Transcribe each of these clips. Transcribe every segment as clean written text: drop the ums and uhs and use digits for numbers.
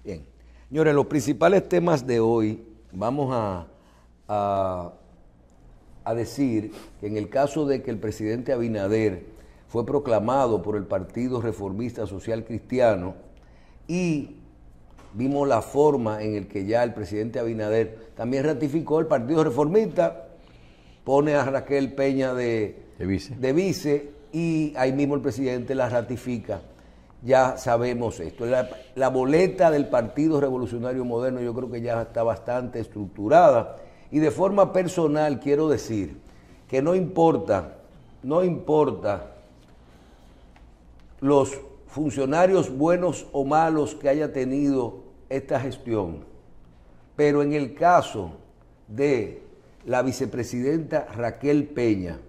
Bien, señores, los principales temas de hoy vamos a decir que en el caso de que el presidente Abinader fue proclamado por el Partido Reformista Social Cristiano y vimos la forma en la que ya el presidente Abinader también ratificó el Partido Reformista, pone a Raquel Peña de vice y ahí mismo el presidente la ratifica. Ya sabemos esto. La boleta del Partido Revolucionario Moderno yo creo que ya está bastante estructurada y de forma personal quiero decir que no importa los funcionarios buenos o malos que haya tenido esta gestión, pero en el caso de la vicepresidenta Raquel Peña,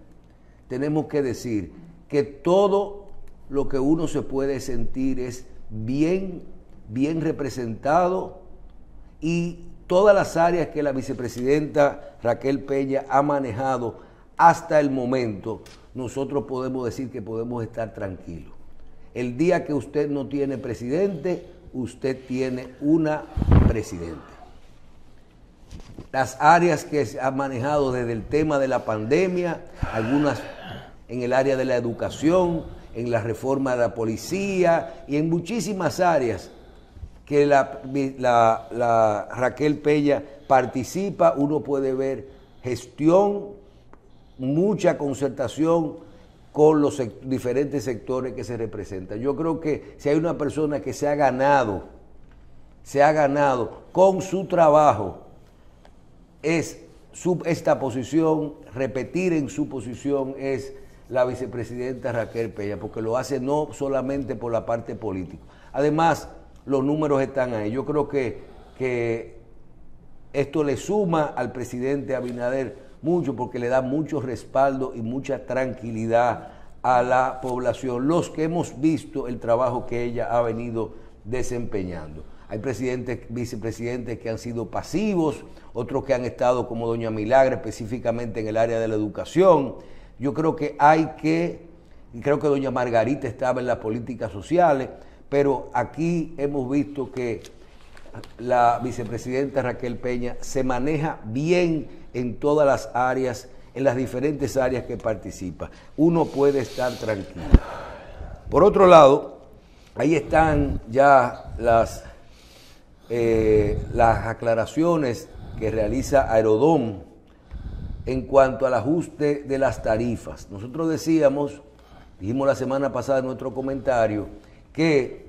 tenemos que decir que todo lo que uno se puede sentir es bien representado y todas las áreas que la vicepresidenta Raquel Peña ha manejado hasta el momento, nosotros podemos decir que podemos estar tranquilos. El día que usted no tiene presidente, usted tiene una presidenta. Las áreas que se han manejado desde el tema de la pandemia, algunas en el área de la educación, en la reforma de la policía y en muchísimas áreas que la Raquel Peña participa, uno puede ver gestión, mucha concertación con los diferentes sectores que se representan. Yo creo que si hay una persona que se ha ganado con su trabajo, es esta posición, repetir en su posición es la vicepresidenta Raquel Peña, porque lo hace no solamente por la parte política. Además, los números están ahí. Yo creo que esto le suma al presidente Abinader mucho, porque le da mucho respaldo y mucha tranquilidad a la población, los que hemos visto el trabajo que ella ha venido desempeñando. Hay presidentes, vicepresidentes que han sido pasivos, otros que han estado como doña Milagre, específicamente en el área de la educación. Yo creo que creo que doña Margarita estaba en las políticas sociales, pero aquí hemos visto que la vicepresidenta Raquel Peña se maneja bien en todas las áreas, en las diferentes áreas que participa. Uno puede estar tranquilo. Por otro lado, ahí están ya las aclaraciones que realiza Aerodón en cuanto al ajuste de las tarifas. Nosotros dijimos la semana pasada en nuestro comentario que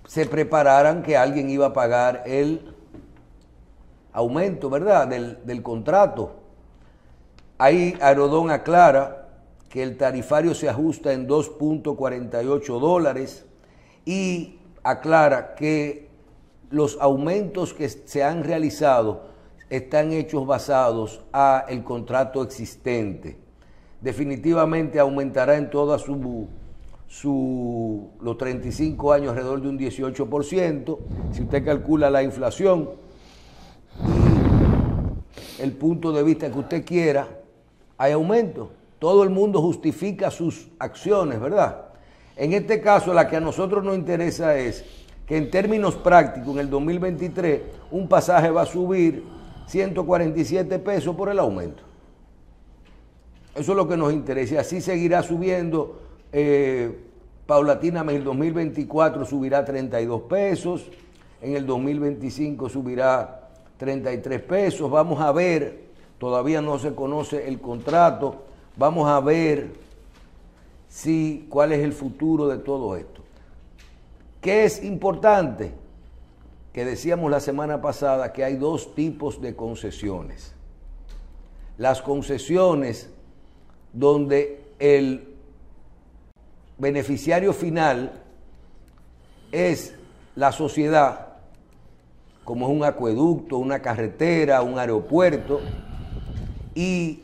se prepararan, que alguien iba a pagar el aumento, ¿verdad?, del contrato. Ahí Aerodón aclara que el tarifario se ajusta en $2.48 y aclara que los aumentos que se han realizado están hechos basados a el contrato existente. Definitivamente aumentará en toda los 35 años alrededor de un 18%. Si usted calcula la inflación y el punto de vista que usted quiera, hay aumento. Todo el mundo justifica sus acciones, ¿verdad? En este caso, la que a nosotros nos interesa es que en términos prácticos, en el 2023, un pasaje va a subir 147 pesos por el aumento. Eso es lo que nos interesa. Y así seguirá subiendo paulatinamente. En el 2024 subirá 32 pesos. En el 2025 subirá 33 pesos. Vamos a ver, todavía no se conoce el contrato. Vamos a ver cuál es el futuro de todo esto. ¿Qué es importante? Que decíamos la semana pasada que hay dos tipos de concesiones. Las concesiones donde el beneficiario final es la sociedad, como es un acueducto, una carretera, un aeropuerto, y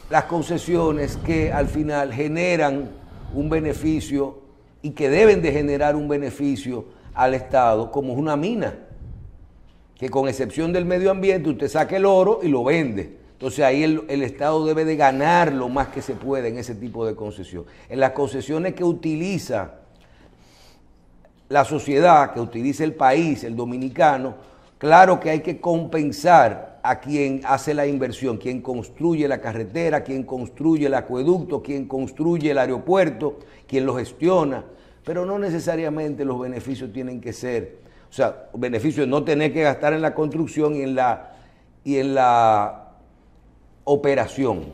las concesiones que al final generan un beneficio y que deben de generar un beneficio al Estado, como es una mina, que con excepción del medio ambiente usted saca el oro y lo vende. Entonces ahí el Estado debe de ganar lo más que se puede en ese tipo de concesión. En las concesiones que utiliza la sociedad, que utiliza el país, el dominicano, claro que hay que compensar a quien hace la inversión, quien construye la carretera, quien construye el acueducto, quien construye el aeropuerto, quien lo gestiona, pero no necesariamente los beneficios tienen que ser, o sea, beneficios de no tener que gastar en la construcción y en la operación,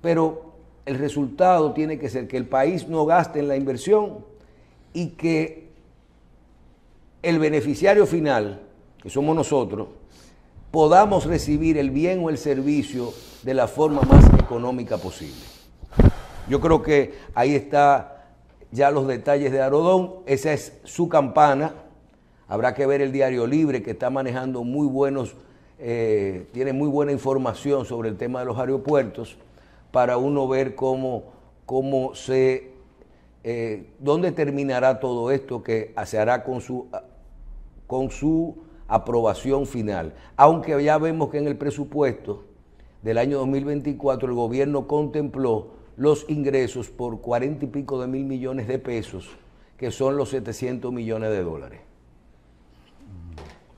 pero el resultado tiene que ser que el país no gaste en la inversión y que el beneficiario final, que somos nosotros, podamos recibir el bien o el servicio de la forma más económica posible. Yo creo que ahí está ya los detalles de Arodón, esa es su campana. Habrá que ver el Diario Libre, que está manejando muy buenos, tiene muy buena información sobre el tema de los aeropuertos, para uno ver dónde terminará todo esto que se hará con su aprobación final. Aunque ya vemos que en el presupuesto del año 2024 el gobierno contempló los ingresos por 40 y pico de mil millones de pesos, que son los 700 millones de dólares.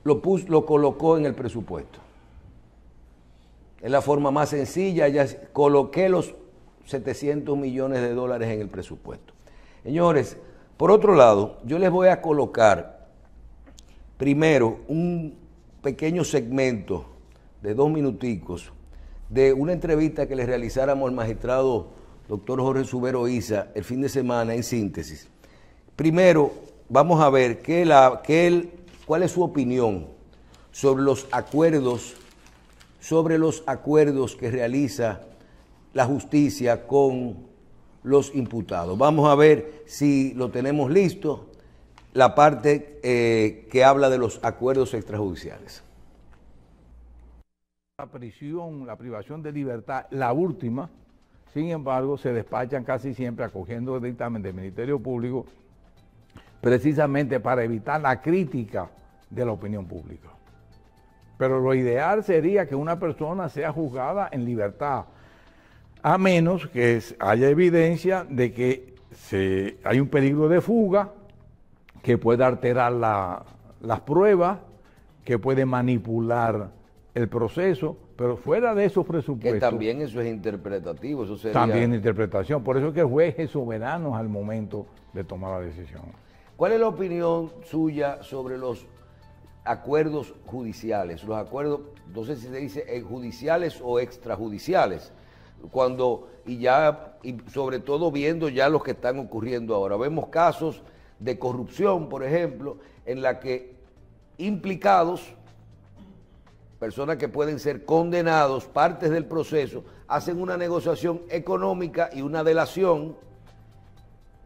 Lo colocó en el presupuesto. Es la forma más sencilla, ya coloqué los 700 millones de dólares en el presupuesto. Señores, por otro lado, yo les voy a colocar primero un pequeño segmento de 2 minuticos de una entrevista que le realizáramos al magistrado doctor Jorge Subero Isa el fin de semana en Síntesis. Primero, vamos a ver cuál es su opinión sobre los acuerdos que realiza la justicia con los imputados. Vamos a ver si lo tenemos listo, la parte que habla de los acuerdos extrajudiciales. La prisión, la privación de libertad, la última, sin embargo, se despachan casi siempre acogiendo el dictamen del Ministerio Público, precisamente para evitar la crítica de la opinión pública. Pero lo ideal sería que una persona sea juzgada en libertad, a menos que haya evidencia de que hay un peligro de fuga, que puede alterar las pruebas, que puede manipular el proceso, pero fuera de esos presupuestos... Que también eso es interpretativo, eso sería... También interpretación, por eso es que el juez es soberano al momento de tomar la decisión. ¿Cuál es la opinión suya sobre los acuerdos judiciales? Los acuerdos, no sé si se dice judiciales o extrajudiciales, y sobre todo viendo ya los que están ocurriendo ahora. Vemos casos de corrupción, por ejemplo, en la que implicados, personas que pueden ser condenados, partes del proceso, hacen una negociación económica y una delación,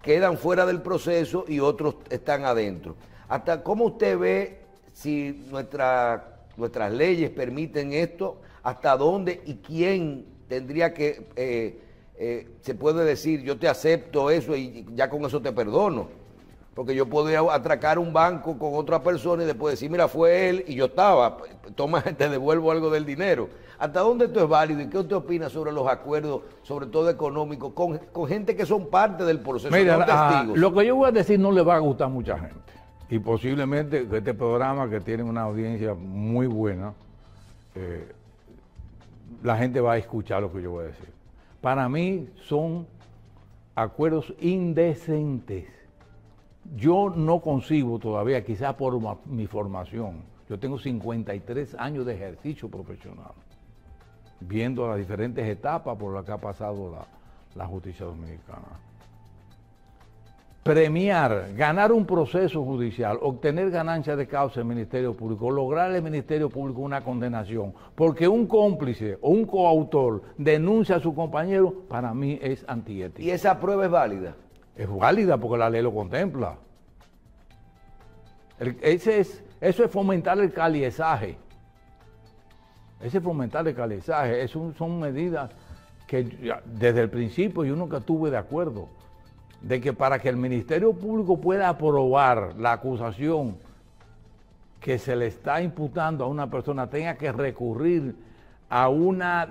quedan fuera del proceso y otros están adentro. ¿Hasta cómo usted ve si nuestras leyes permiten esto? ¿Hasta dónde y quién tendría que, se puede decir, yo te acepto eso y ya con eso te perdono? Porque yo podría atracar un banco con otra persona y después decir, mira, fue él y yo estaba, toma, te devuelvo algo del dinero. ¿Hasta dónde esto es válido y qué usted opina sobre los acuerdos, sobre todo económicos, con gente que son parte del proceso, mira, no testigos? Lo que yo voy a decir no le va a gustar a mucha gente. Y posiblemente este programa, que tiene una audiencia muy buena, la gente va a escuchar lo que yo voy a decir. Para mí son acuerdos indecentes. Yo no concibo todavía, quizás por mi formación, yo tengo 53 años de ejercicio profesional, viendo las diferentes etapas por las que ha pasado la justicia dominicana. Premiar, ganar un proceso judicial, obtener ganancias de causa del Ministerio Público, lograr el Ministerio Público una condenación, porque un cómplice o un coautor denuncia a su compañero, para mí es antiético. ¿Y esa prueba es válida? Es válida porque la ley lo contempla. Eso es fomentar el caliezaje. Son medidas que desde el principio yo nunca estuve de acuerdo. De que para que el Ministerio Público pueda aprobar la acusación que se le está imputando a una persona, tenga que recurrir a una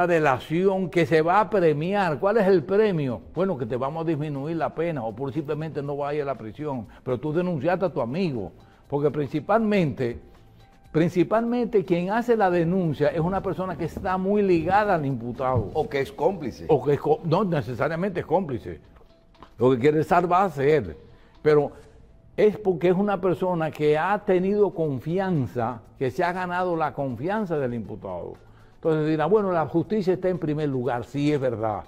delación que se va a premiar. ¿Cuál es el premio? Bueno, que te vamos a disminuir la pena o por simplemente no vayas a la prisión, pero tú denunciaste a tu amigo, porque principalmente quien hace la denuncia es una persona que está muy ligada al imputado. O que es cómplice. O que no necesariamente es cómplice. Lo que quiere salvar va a ser. Pero es porque es una persona que ha tenido confianza, que se ha ganado la confianza del imputado. Entonces dirán, bueno, la justicia está en primer lugar. Sí, es verdad.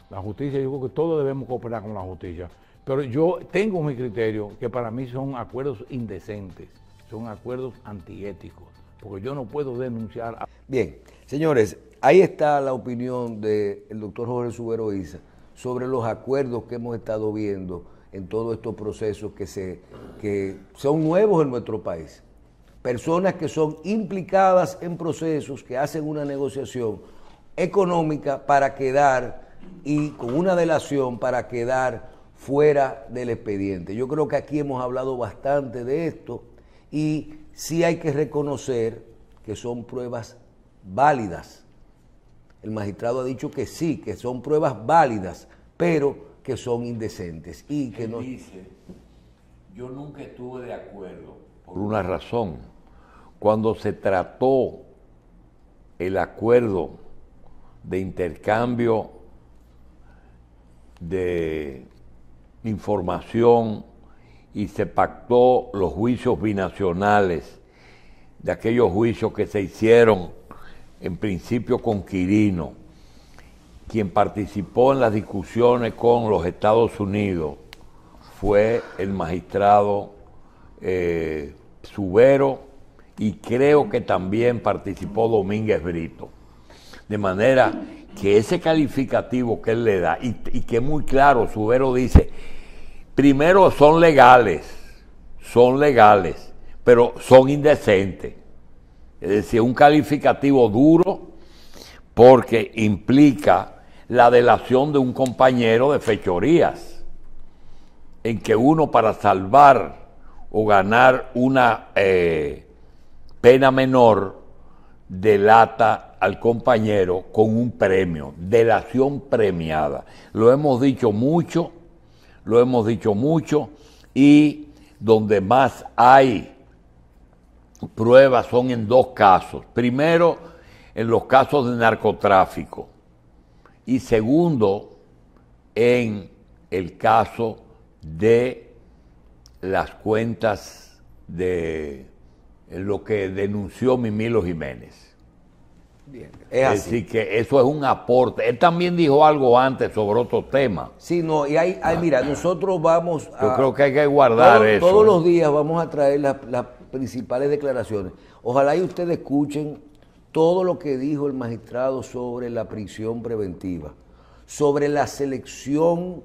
La justicia, yo creo que todos debemos cooperar con la justicia. Pero yo tengo mi criterio, que para mí son acuerdos indecentes, son acuerdos antiéticos, porque yo no puedo denunciar. Bien, señores, ahí está la opinión del doctor Jorge Subero Isa sobre los acuerdos que hemos estado viendo en todos estos procesos que son nuevos en nuestro país. Personas que son implicadas en procesos, que hacen una negociación económica para quedar, y con una delación para quedar fuera del expediente. Yo creo que aquí hemos hablado bastante de esto y sí hay que reconocer que son pruebas válidas. El magistrado ha dicho que sí, que son pruebas válidas, pero que son indecentes y que no... Dice, yo nunca estuve de acuerdo por una razón. Cuando se trató el acuerdo de intercambio de información y se pactó los juicios binacionales, de aquellos juicios que se hicieron en principio con Quirino, quien participó en las discusiones con los Estados Unidos fue el magistrado Subero, y creo que también participó Domínguez Brito. De manera que ese calificativo que él le da, y que es muy claro, Subero dice, primero son legales, pero son indecentes. Es decir, un calificativo duro porque implica la delación de un compañero de fechorías, en que uno para salvar o ganar una pena menor delata al compañero con un premio, delación premiada. Lo hemos dicho mucho, y donde más hay pruebas son en dos casos. Primero, en los casos de narcotráfico, y segundo, en el caso de las cuentas de lo que denunció Mimilo Jiménez. Bien, es decir, que eso es un aporte. Él también dijo algo antes sobre otro tema. Sí, no, y mira, nosotros vamos a... Yo creo que hay que guardar eso. Todos los días vamos a traer las principales declaraciones. Ojalá y ustedes escuchen todo lo que dijo el magistrado sobre la prisión preventiva, sobre la selección,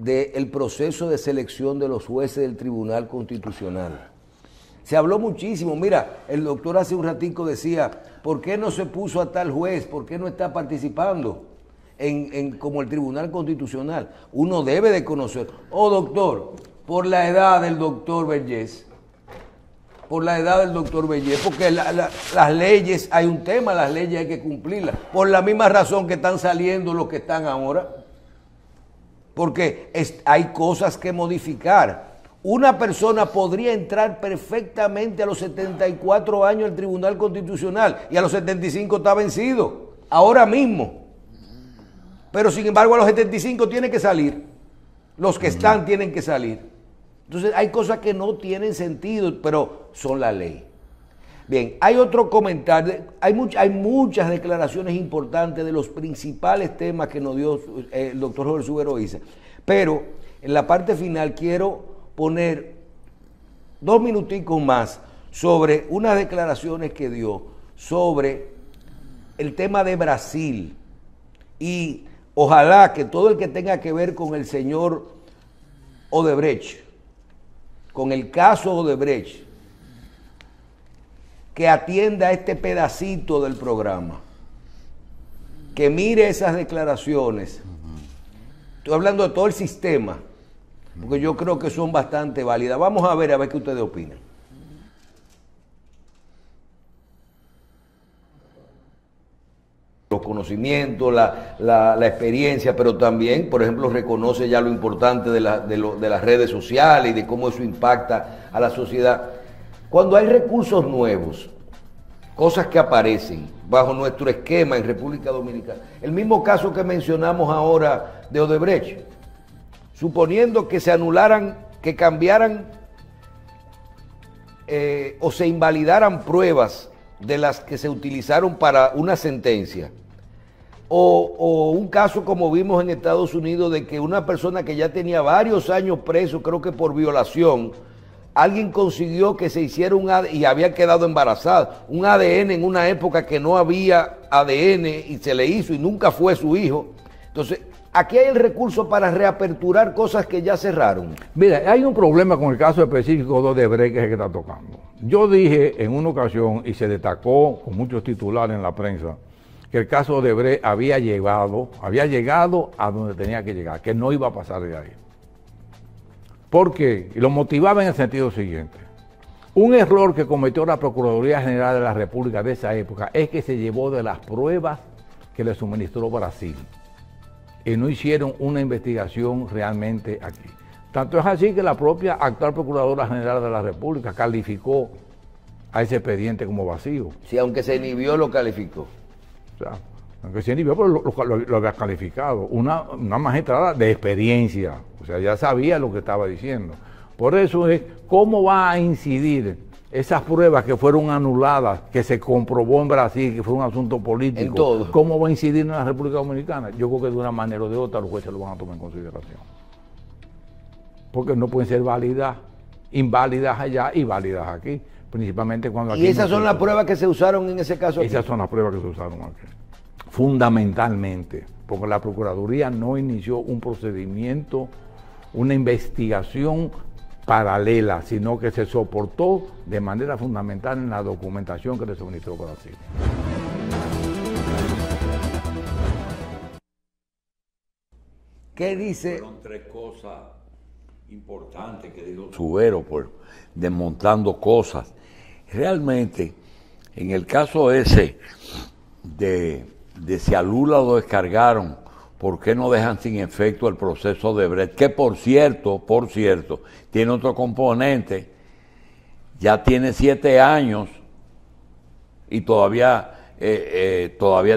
el proceso de selección de los jueces del Tribunal Constitucional. Se habló muchísimo. Mira, el doctor hace un ratico decía, ¿por qué no se puso a tal juez? ¿Por qué no está participando como el Tribunal Constitucional? Uno debe de conocer. Doctor, por la edad del doctor Vergés, porque las leyes, hay un tema, las leyes hay que cumplirlas, por la misma razón que están saliendo los que están ahora, porque hay cosas que modificar. Una persona podría entrar perfectamente a los 74 años al Tribunal Constitucional y a los 75 está vencido, ahora mismo. Pero sin embargo a los 75 tiene que salir, los que están tienen que salir. Entonces hay cosas que no tienen sentido, pero son la ley. Bien, hay otro comentario, hay muchas declaraciones importantes de los principales temas que nos dio el doctor Jorge Subero Isa, pero en la parte final quiero poner 2 minuticos más sobre unas declaraciones que dio sobre el tema de Brasil, y ojalá que todo el que tenga que ver con el señor Odebrecht, con el caso Odebrecht, que atienda a este pedacito del programa, que mire esas declaraciones. Estoy hablando de todo el sistema, porque yo creo que son bastante válidas. Vamos a ver qué ustedes opinan. los conocimientos, la experiencia, pero también, por ejemplo, reconoce ya lo importante de las redes sociales y de cómo eso impacta a la sociedad. Cuando hay recursos nuevos, cosas que aparecen bajo nuestro esquema en República Dominicana, el mismo caso que mencionamos ahora de Odebrecht, suponiendo que se anularan, que cambiaran o se invalidaran pruebas de las que se utilizaron para una sentencia, o un caso como vimos en Estados Unidos de que una persona que ya tenía varios años preso, creo que por violación, alguien consiguió que se hiciera un ADN, y había quedado embarazada, un ADN en una época que no había ADN y se le hizo y nunca fue su hijo. Entonces, aquí hay el recurso para reaperturar cosas que ya cerraron. Mira, hay un problema con el caso específico de Odebrecht que es el que está tocando. Yo dije en una ocasión, y se destacó con muchos titulares en la prensa, que el caso de Odebrecht había llegado a donde tenía que llegar, que no iba a pasar de ahí. ¿Por qué? Y lo motivaba en el sentido siguiente. Un error que cometió la Procuraduría General de la República de esa época es que se llevó de las pruebas que le suministró Brasil y no hicieron una investigación realmente aquí. Tanto es así que la propia actual Procuradora General de la República calificó a ese expediente como vacío. Sí, aunque se inhibió, lo calificó. O sea, aunque se inhibió, pero lo había calificado. Una magistrada de experiencia, o sea, ya sabía lo que estaba diciendo. Por eso es, ¿cómo va a incidir esas pruebas que fueron anuladas, que se comprobó en Brasil, que fue un asunto político? En todo. ¿Cómo va a incidir en la República Dominicana? Yo creo que de una manera o de otra los jueces lo van a tomar en consideración. Porque no pueden ser válidas, inválidas allá y válidas aquí. Principalmente cuando aquí... ¿Y esas son las pruebas que se usaron en ese caso? Esas son las pruebas que se usaron aquí. Fundamentalmente, porque la Procuraduría no inició un procedimiento, una investigación paralela, sino que se soportó de manera fundamental en la documentación que le suministró Brasil. ¿Qué dice? Fueron tres cosas importantes que dijo Subero, por desmontando cosas. Realmente, en el caso ese de si a Lula lo descargaron, ¿por qué no dejan sin efecto el proceso de Odebrecht? Que por cierto, tiene otro componente, ya tiene 7 años y todavía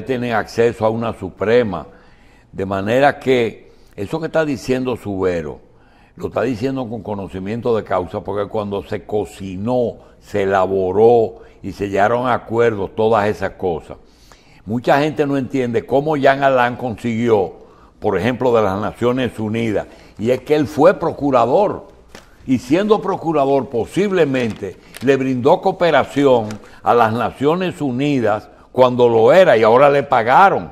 tiene acceso a una Suprema. De manera que eso que está diciendo Subero, lo está diciendo con conocimiento de causa, porque cuando se cocinó, se elaboró y se llegaron a acuerdos todas esas cosas, mucha gente no entiende cómo Jean Alain consiguió, por ejemplo, de las Naciones Unidas, y es que él fue procurador, y siendo procurador posiblemente le brindó cooperación a las Naciones Unidas cuando lo era, y ahora le pagaron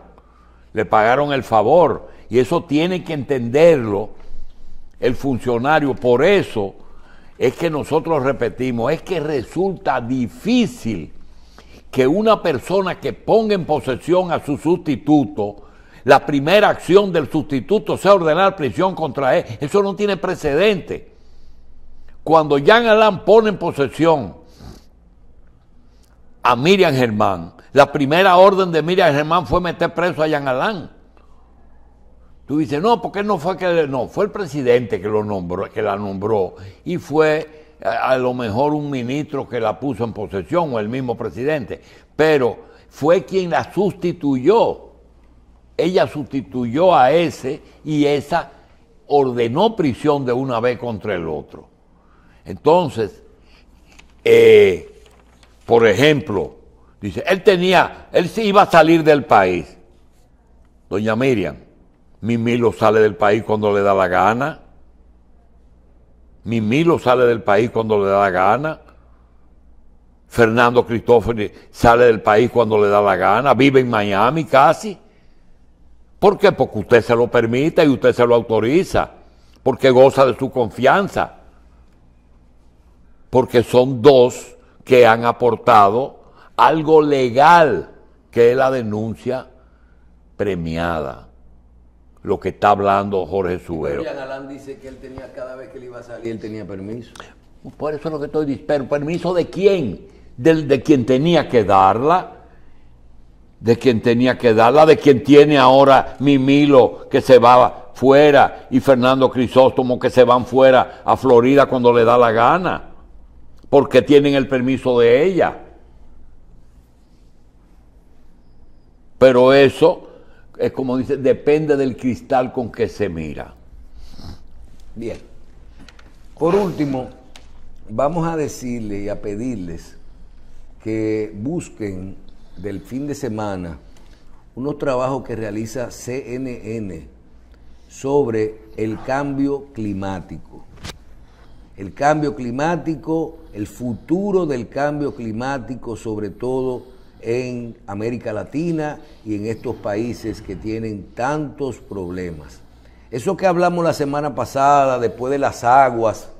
el favor, y eso tiene que entenderlo el funcionario. Por eso es que nosotros repetimos, es que resulta difícil que una persona que ponga en posesión a su sustituto, la primera acción del sustituto sea ordenar prisión contra él. Eso no tiene precedente. Cuando Jean Alain pone en posesión a Miriam Germán, la primera orden de Miriam Germán fue meter preso a Jean Alain. Tú dices, no, porque no fue que... No, fue el presidente que la nombró, y fue a lo mejor un ministro que la puso en posesión, o el mismo presidente, pero fue quien la sustituyó. Ella sustituyó a ese, y esa ordenó prisión de una vez contra el otro. Entonces, por ejemplo, dice, él sí iba a salir del país. Doña Miriam, Mimilo sale del país cuando le da la gana. Mimilo sale del país cuando le da la gana. Fernando Cristófori sale del país cuando le da la gana. Vive en Miami casi. ¿Por qué? Porque usted se lo permite y usted se lo autoriza. Porque goza de su confianza. Porque son dos que han aportado algo legal, que es la denuncia premiada. Lo que está hablando Jorge Subero. Jean Alain dice que él tenía, cada vez que él iba a salir, él tenía permiso. Por eso es lo que estoy diciendo. ¿Pero permiso de quién? De quien tenía que darla. de quien tenía que darla, de quien tiene ahora Mimilo que se va fuera y Fernando Crisóstomo que se van fuera a Florida cuando le da la gana, porque tienen el permiso de ella. Pero eso es como dice, depende del cristal con que se mira. Bien. Por último, vamos a decirles y a pedirles que busquen del fin de semana unos trabajos que realiza CNN sobre el cambio climático. El cambio climático, el futuro del cambio climático, sobre todo en América Latina y en estos países que tienen tantos problemas. Eso que hablamos la semana pasada, después de las aguas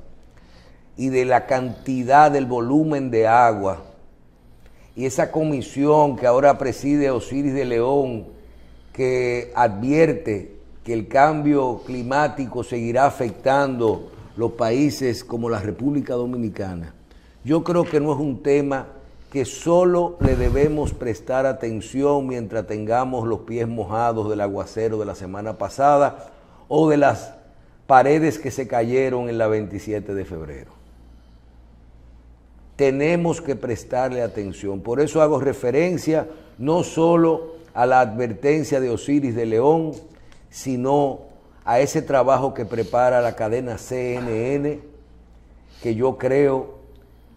y de la cantidad del volumen de agua, y esa comisión que ahora preside Osiris de León, que advierte que el cambio climático seguirá afectando los países como la República Dominicana. Yo creo que no es un tema que solo le debemos prestar atención mientras tengamos los pies mojados del aguacero de la semana pasada o de las paredes que se cayeron en la 27 de febrero. Tenemos que prestarle atención. Por eso hago referencia no solo a la advertencia de Osiris de León, sino a ese trabajo que prepara la cadena CNN, que yo creo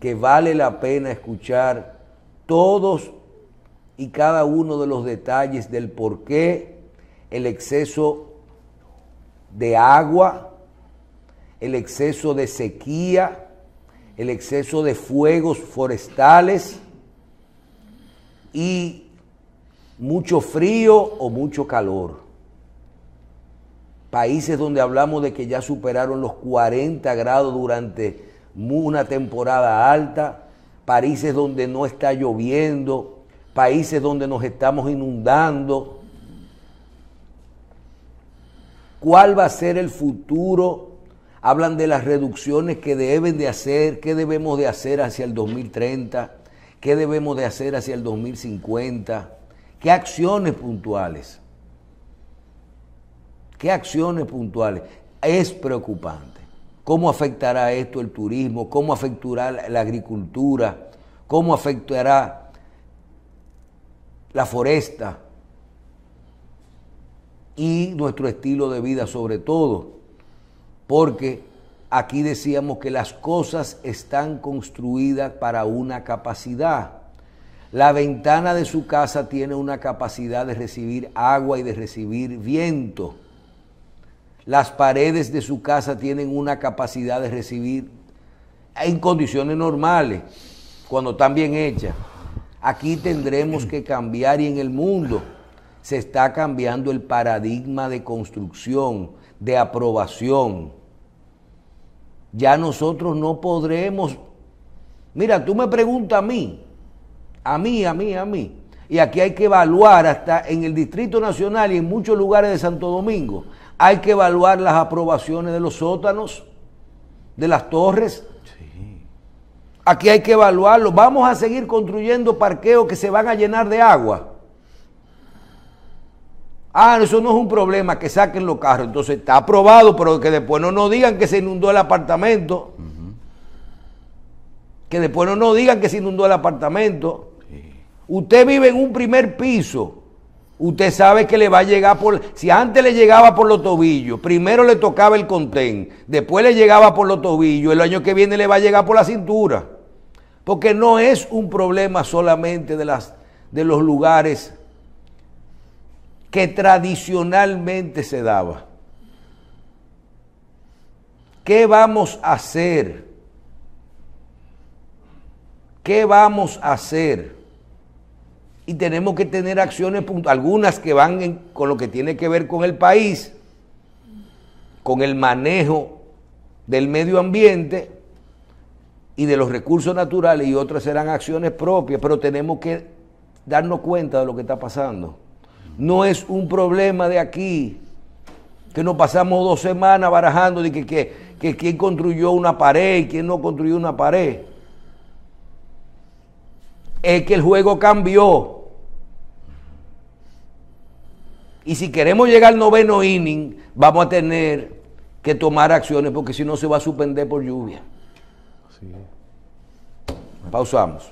que vale la pena escuchar todos y cada uno de los detalles del por qué el exceso de agua, el exceso de sequía, el exceso de fuegos forestales y mucho frío o mucho calor. Países donde hablamos de que ya superaron los 40 grados durante una temporada alta, países donde no está lloviendo, países donde nos estamos inundando. ¿Cuál va a ser el futuro? Hablan de las reducciones que deben de hacer, qué debemos de hacer hacia el 2030, qué debemos de hacer hacia el 2050, qué acciones puntuales. ¿Qué acciones puntuales? Es preocupante. ¿Cómo afectará esto el turismo? ¿Cómo afectará la agricultura? ¿Cómo afectará la foresta? Y nuestro estilo de vida sobre todo. Porque aquí decíamos que las cosas están construidas para una capacidad. La ventana de su casa tiene una capacidad de recibir agua y de recibir viento. Las paredes de su casa tienen una capacidad de recibir en condiciones normales, cuando están bien hechas. Aquí tendremos que cambiar y en el mundo se está cambiando el paradigma de construcción, de aprobación. Ya nosotros no podremos... Mira, tú me preguntas a mí. Y aquí hay que evaluar, hasta en el Distrito Nacional y en muchos lugares de Santo Domingo, hay que evaluar las aprobaciones de los sótanos, de las torres. Sí. Aquí hay que evaluarlo. Vamos a seguir construyendo parqueos que se van a llenar de agua. Eso no es un problema, que saquen los carros. Entonces está aprobado, pero que después no nos digan que se inundó el apartamento. Que después no nos digan que se inundó el apartamento. Sí. Usted vive en un primer piso. Usted sabe que le va a llegar por... Si antes le llegaba por los tobillos, primero le tocaba el contén, después le llegaba por los tobillos, el año que viene le va a llegar por la cintura. Porque no es un problema solamente de los lugares que tradicionalmente se daba. ¿Qué vamos a hacer? ¿Qué vamos a hacer? Y tenemos que tener acciones, algunas que van con lo que tiene que ver con el país, con el manejo del medio ambiente y de los recursos naturales, y otras serán acciones propias, pero tenemos que darnos cuenta de lo que está pasando. No es un problema de aquí, que nos pasamos 2 semanas barajando de que quién construyó una pared y quién no construyó una pared. Es que el juego cambió. Y si queremos llegar al 9º inning, vamos a tener que tomar acciones, porque si no se va a suspender por lluvia. Sí. Pausamos.